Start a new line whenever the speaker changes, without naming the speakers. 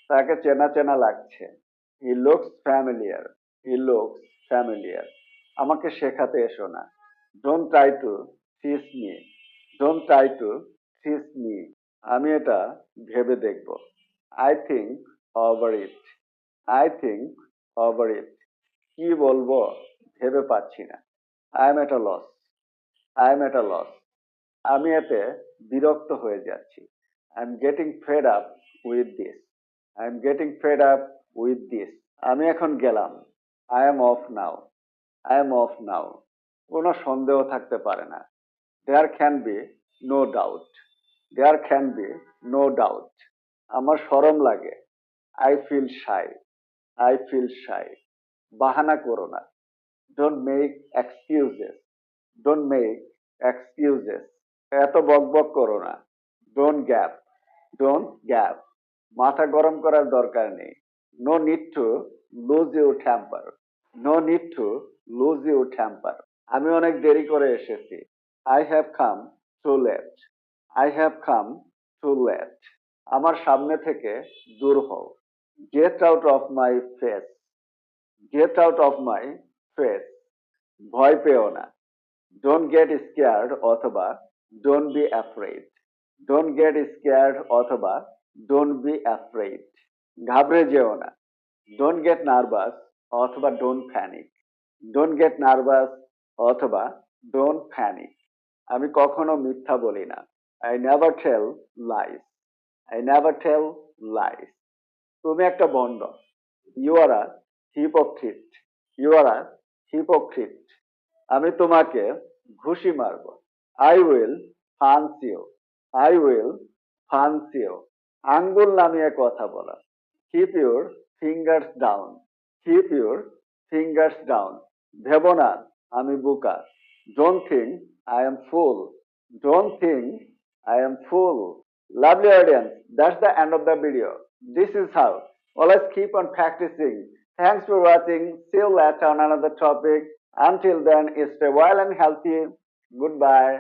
তাকে চেনা চেনা লাগছে। He looks familiar. He looks familiar. আমাকে শেখাতে এসো না। Don't try to teach me. Don't try to teach me. আমি এটা ভেবে দেখব। I think over it. I think over it. কি বলবো ভেবে পাচ্ছি না। I am at a loss. I am at a loss. আমি এতে বিরক্ত হয়ে যাচ্ছি। I am getting fed up with this. I am getting fed up with this. আমি এখন গেলাম। I am off now. I am off now. কোনো সন্দেহ থাকতে পারে না। There can be no doubt. There can be no doubt. আমার শরম লাগে। I feel shy. I feel shy. বাহানা করো না। Don't make excuses. Don't make excuses. এত বকবক করো না। Don't gap. Don't gap. মাথা গরম করার দরকার নেই। No need to lose your temper. No need to lose your temper. আমি অনেক দেরি করে এসেছি। I have come too late. I have come too late. আমার সামনে থেকে দূর হও। Get out of my face. Get out of my face. ভয় পেও না। ডোন্ট গেট স্কেয়ার্ড অথবা don't be afraid. Don't get scared অথবা ডোন্ট বি অ্যাফ্রেড। ঘাবড়ে যেও না। ডোন্ট গেট নার্ভাস অথবা don't panic. Don't get nervous অথবা ডোন্ট প্যানিক। আমি কখনো মিথ্যা বলি না। I never tell lines. I never tell lies. তুমি একটা বন্ড। You are a hypocrite. You are a hypocrite. আমি তোমাকে ঘুষি মারবো। I will punch you. I will punch you. আঙ্গুল নামিয়ে কথা বলা। Keep your fingers down. Keep your fingers down. ভেবো না আমি বোকা। Don't think I am fool. Don't think I am fool. Lovely audience, that's the end of the video. This is how. Always keep on practicing. Thanks for watching. See you later on another topic. Until then, stay well and healthy. Goodbye.